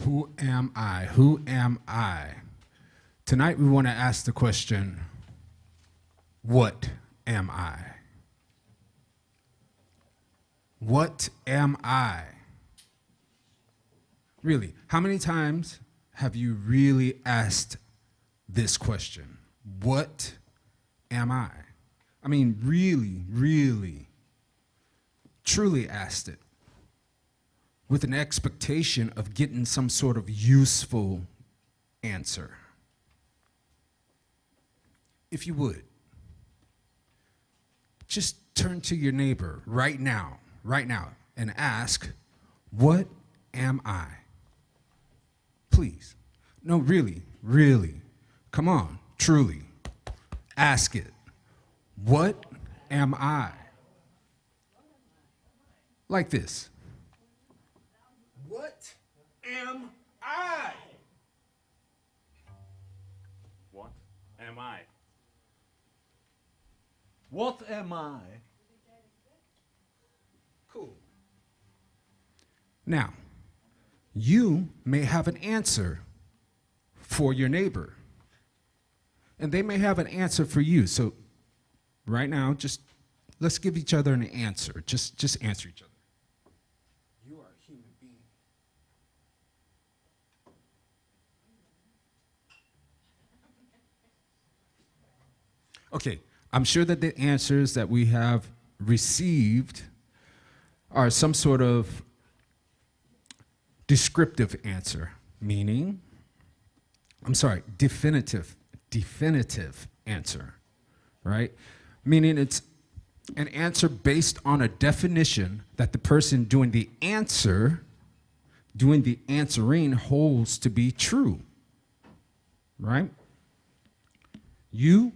Who am I? Who am I? Tonight we want to ask the question, what am I? What am I? Really, how many times have you really asked this question? What am I? I mean, really, really, truly asked it with an expectation of getting some sort of useful answer. If you would, just turn to your neighbor right now, and ask, what am I? Please. No, really, really. Come on, truly. Ask it. What am I? Like this. What am I? What am I? What am I? Cool. Now, you may have an answer for your neighbor, and they may have an answer for you. So right now, just let's give each other an answer. Just answer each other. You are a human being. Okay, I'm sure that the answers that we have received are some sort of descriptive answer, meaning, definitive answer, right? Meaning it's an answer based on a definition that the person doing the answering holds to be true, right? You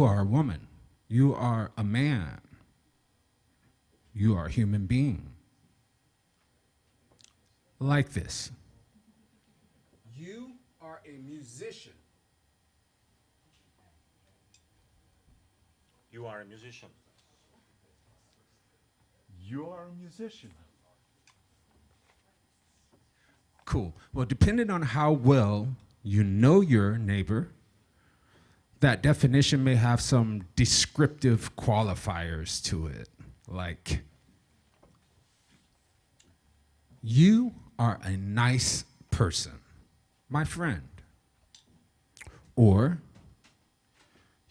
are a woman. You are a man. You are a human being. Like this. You are a musician. You are a musician. You are a musician. Cool. Well, depending on how well you know your neighbor, that definition may have some descriptive qualifiers to it, like, you are a nice person, my friend. Or,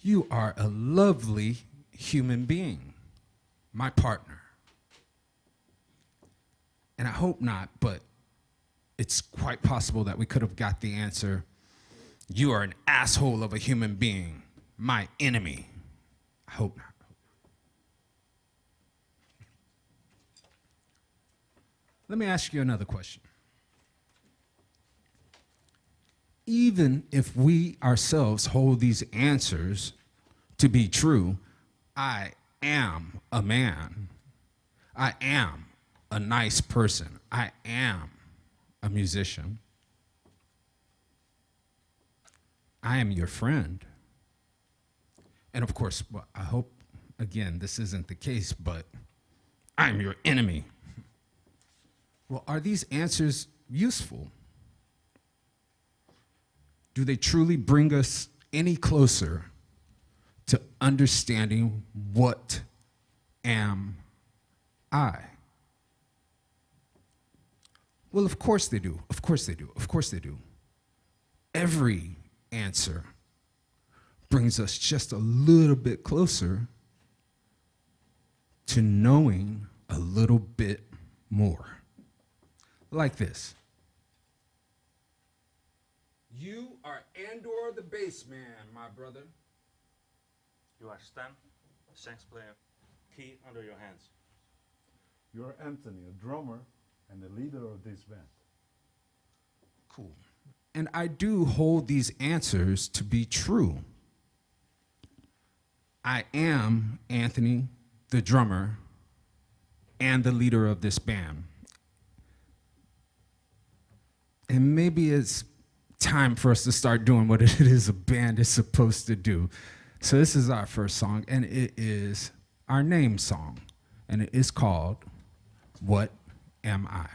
you are a lovely human being, my partner. And I hope not, but it's quite possible that we could have got the answer, you are an asshole of a human being, my enemy. I hope not. Let me ask you another question. Even if we ourselves hold these answers to be true, I am a man. I am a nice person. I am a musician. I am your friend. And of course, well, I hope, again, this isn't the case, but I'm your enemy. Well, are these answers useful? Do they truly bring us any closer to understanding what am I? Well, of course they do. Of course they do. Of course they do. Every answer brings us just a little bit closer to knowing a little bit more. Like this. You are Andor the bass man, my brother. You are Stan, the sax player, key under your hands. You're Anthony, a drummer and the leader of this band. Cool. And I do hold these answers to be true. I am Anthony, the drummer, and the leader of this band. And maybe it's time for us to start doing what it is a band is supposed to do. So this is our first song, and it is our name song, and it is called What Am I?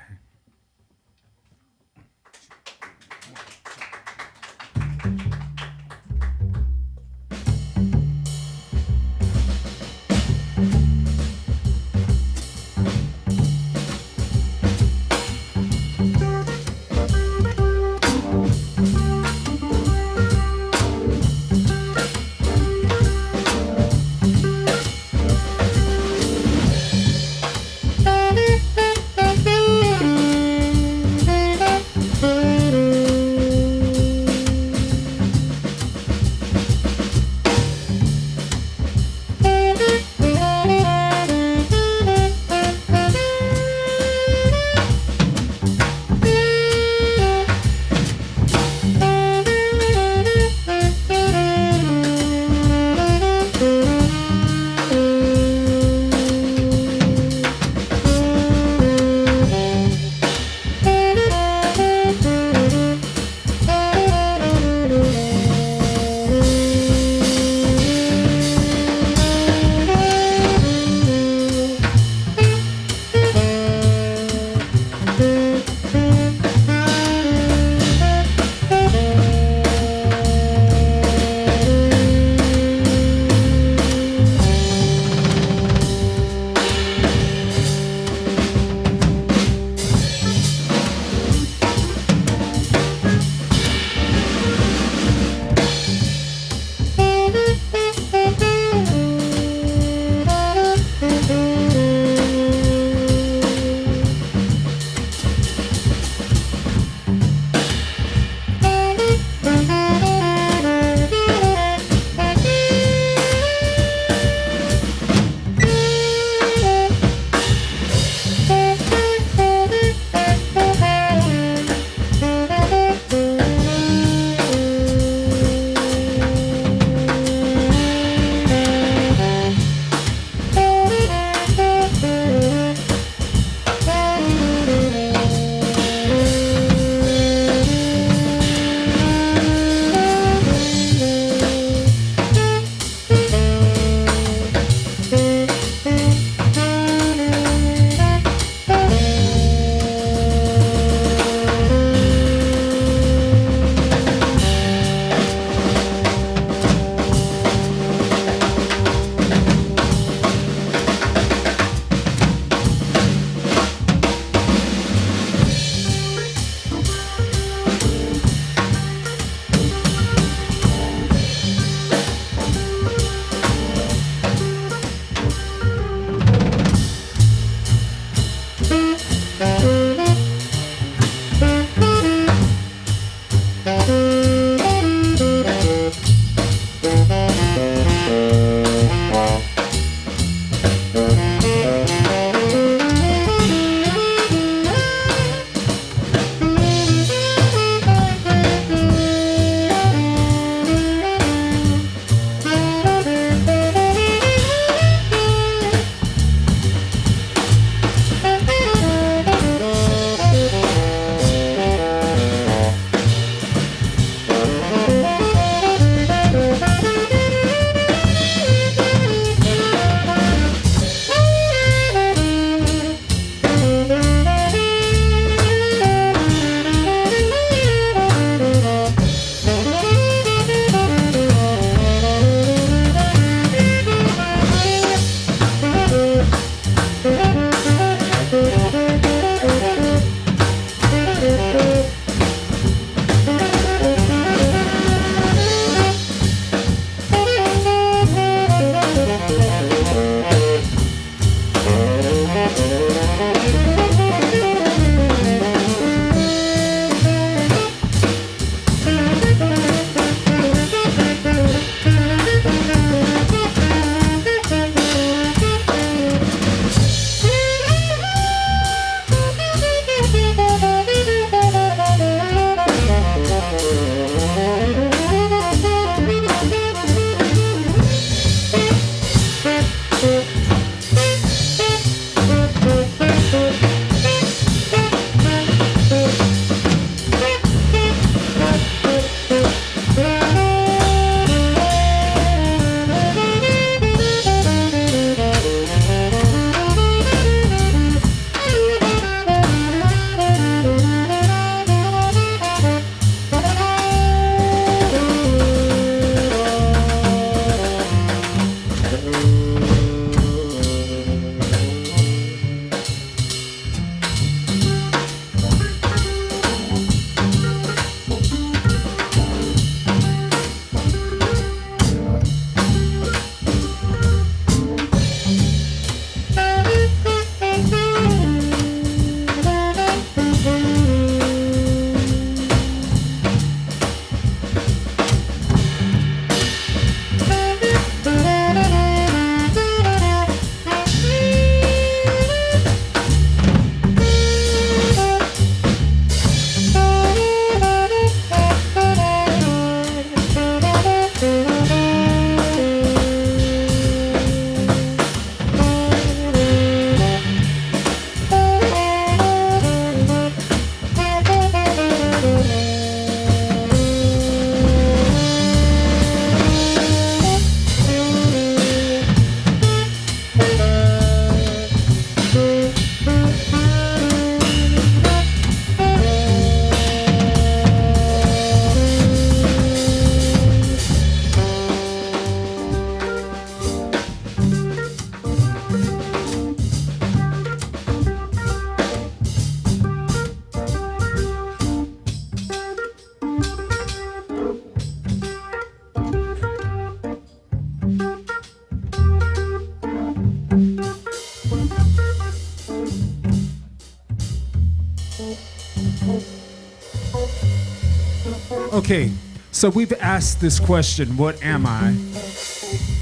Okay, so we've asked this question, what am I,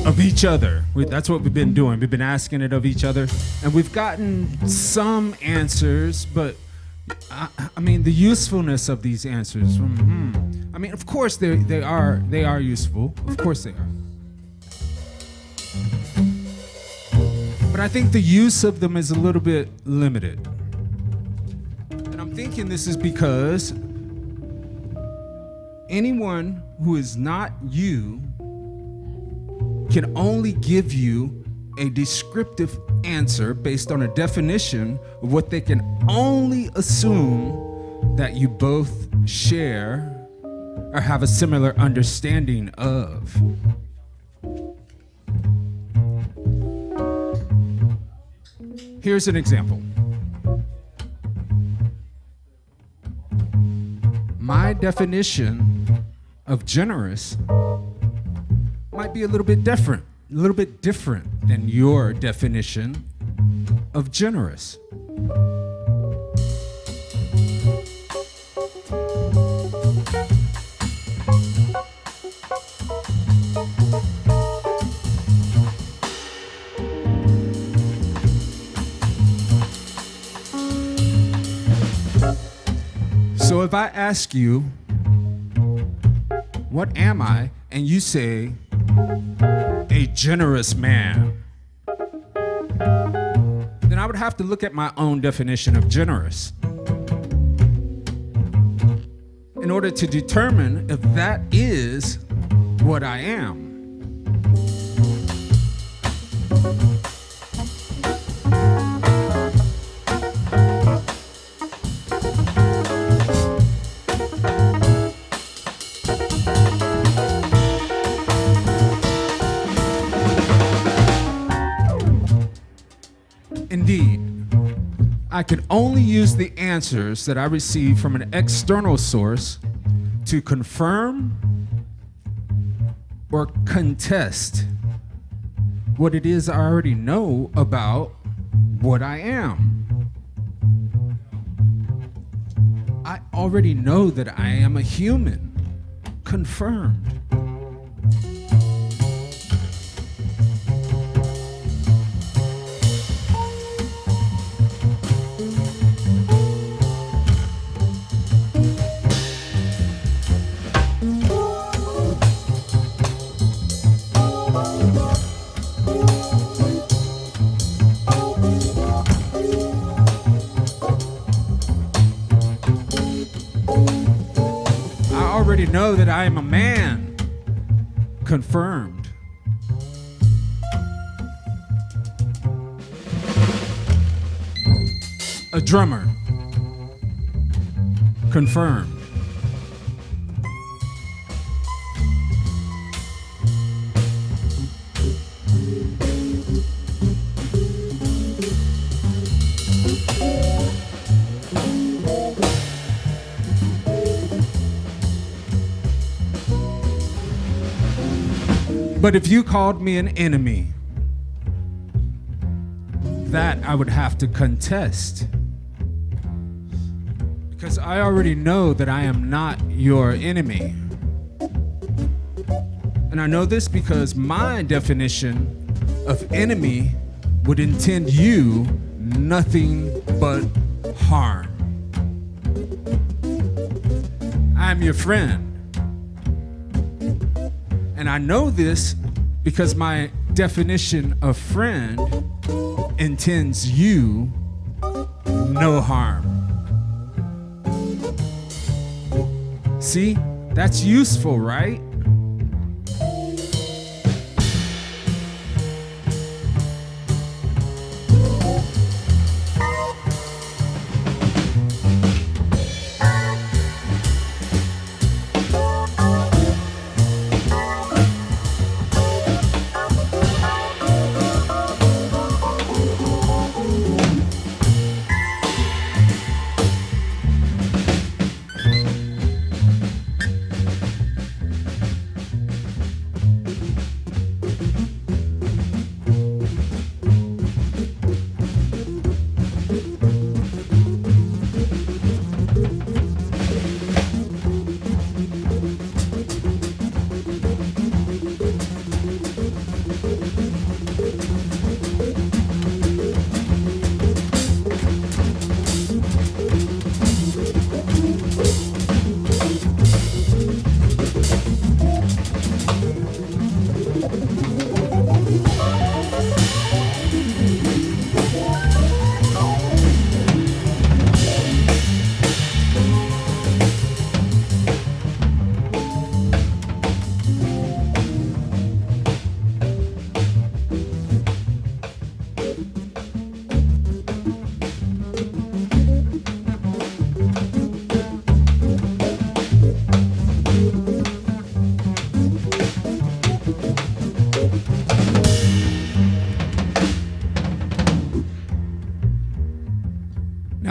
of each other. That's what we've been doing. We've been asking it of each other. And we've gotten some answers, but I mean, the usefulness of these answers. I mean, of course they are useful. Of course they are. But I think the use of them is a little bit limited. And I'm thinking this is because anyone who is not you can only give you a descriptive answer based on a definition of what they can only assume that you both share or have a similar understanding of. Here's an example. My definition of generous might be a little bit different than your definition of generous. So if I ask you, what am I? And you say, a generous man, then I would have to look at my own definition of generous in order to determine if that is what I am. Indeed, I can only use the answers that I receive from an external source to confirm or contest what it is I already know about what I am. I already know that I am a human. Confirmed. Know that I am a man. Confirmed. A drummer. Confirmed. But if you called me an enemy, that I would have to contest. Because I already know that I am not your enemy. And I know this because my definition of enemy would intend you nothing but harm. I'm your friend. And I know this because my definition of friend intends you no harm. See, that's useful, right?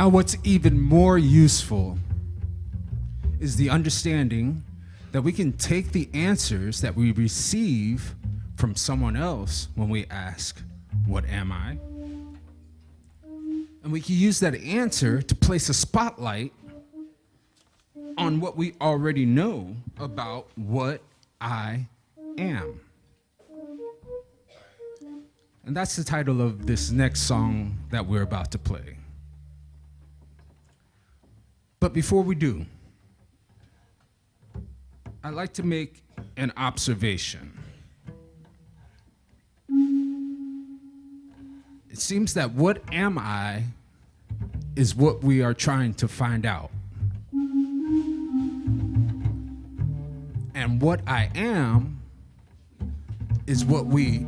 Now, what's even more useful is the understanding that we can take the answers that we receive from someone else when we ask, "What am I?" And we can use that answer to place a spotlight on what we already know about what I am. And that's the title of this next song that we're about to play. But before we do, I'd like to make an observation. It seems that what am I is what we are trying to find out. And what I am is what we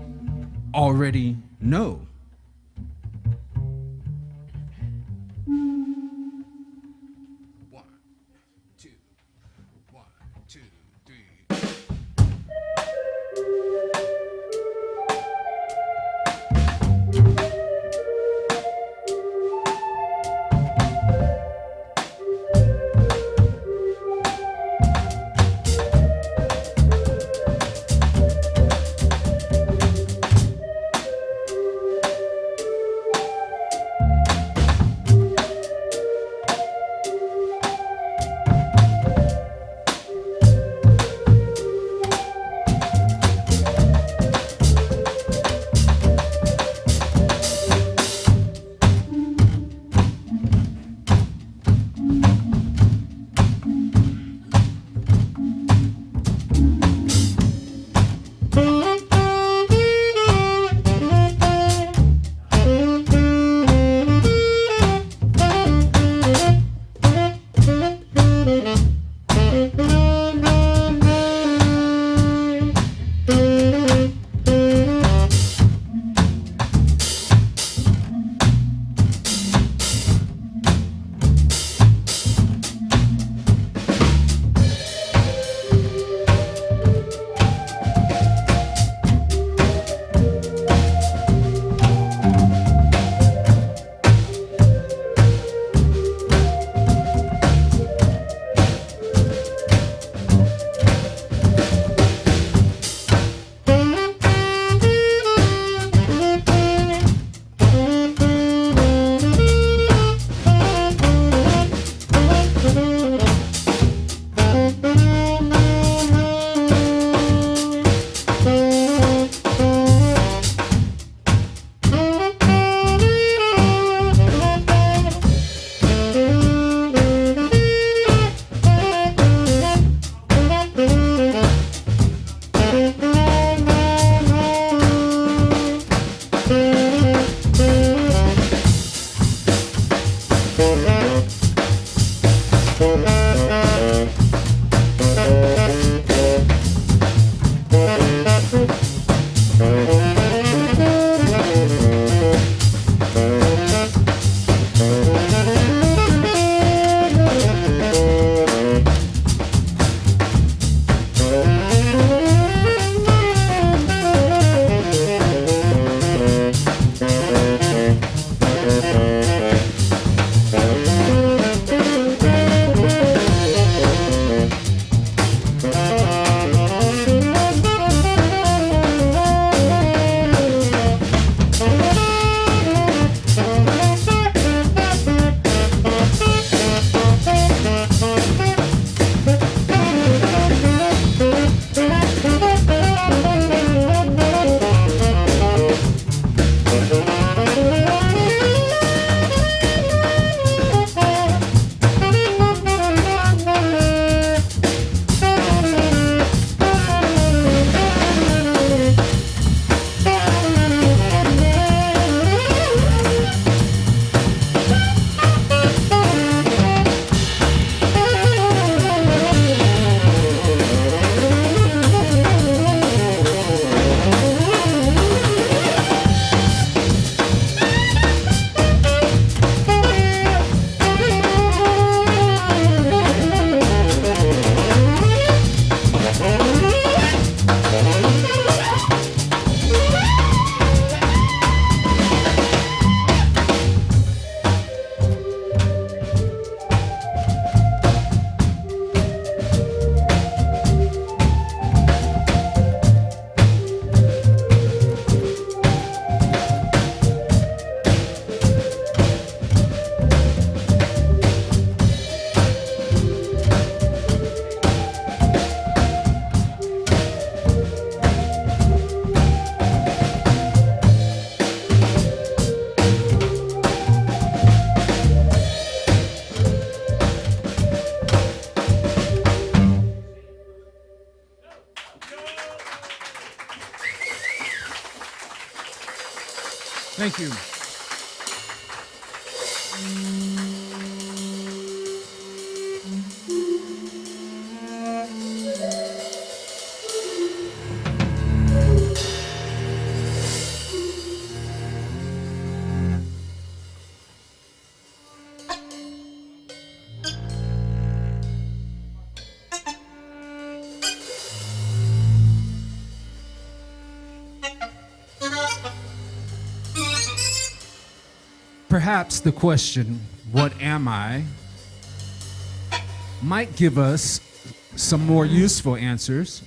already know. One, two, 3. Thank you. Perhaps the question, what am I, might give us some more useful answers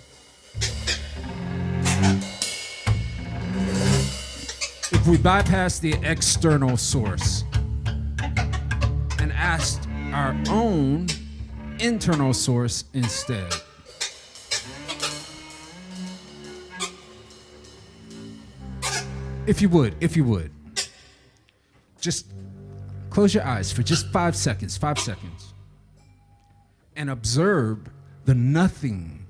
if we bypass the external source and asked our own internal source instead. If you would. Just close your eyes for just 5 seconds, and observe the nothing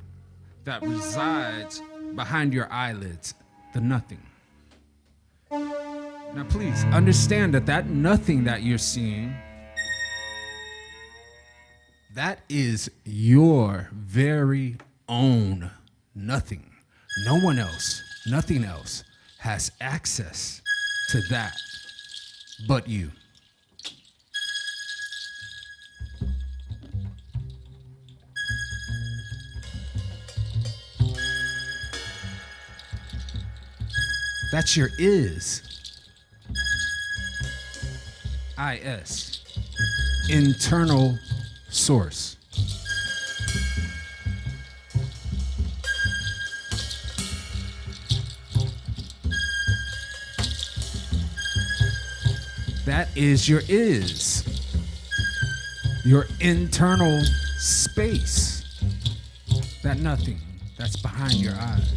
that resides behind your eyelids, the nothing. Now please understand that nothing that you're seeing, that is your very own nothing. No one else, nothing else has access to that but you. That's your is. IS. Internal source. That is your is. Your internal space. That nothing that's behind your eyes.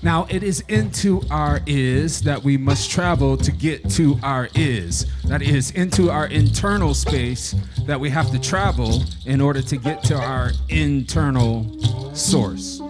Now, it is into our is that we must travel to get to our is. That is into our internal space that we have to travel in order to get to our internal source.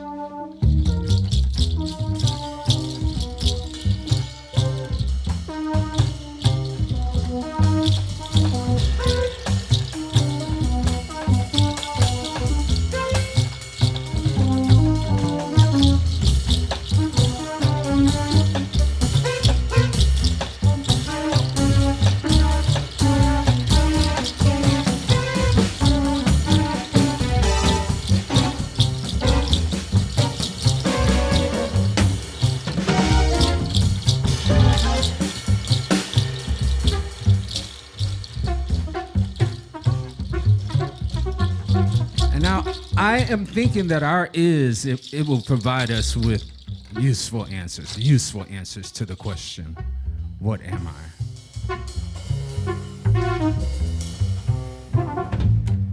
I am thinking that our is, it will provide us with useful answers to the question, what am I?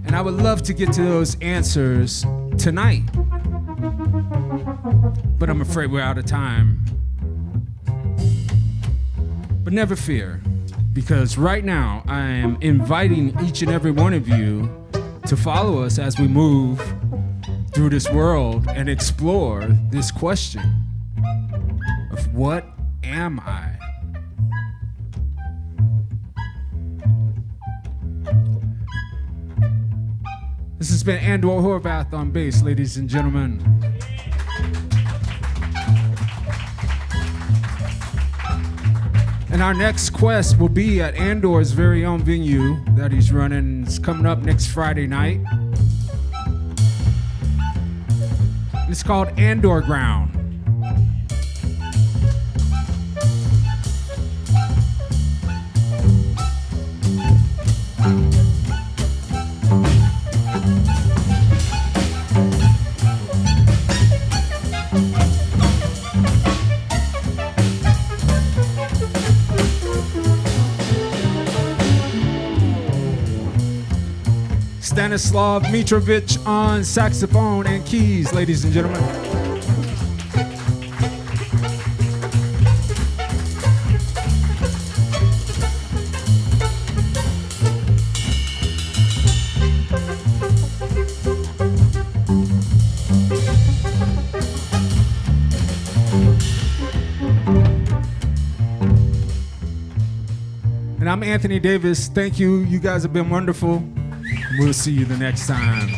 And I would love to get to those answers tonight, but I'm afraid we're out of time. But never fear, because right now I am inviting each and every one of you to follow us as we move through this world and explore this question of what am I? This has been Andor Horvath on bass, ladies and gentlemen. And our next quest will be at Andor's very own venue that he's running. It's coming up next Friday night. It's called Andor Ground. Stanislav Mitrovic on saxophone and keys, ladies and gentlemen. And I'm Anthony Davis. Thank you. You guys have been wonderful. We'll see you the next time.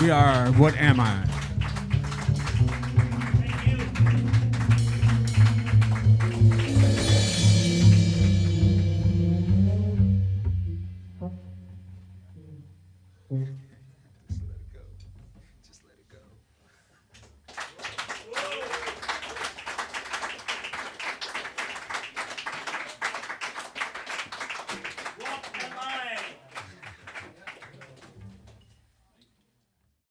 We are What Am I?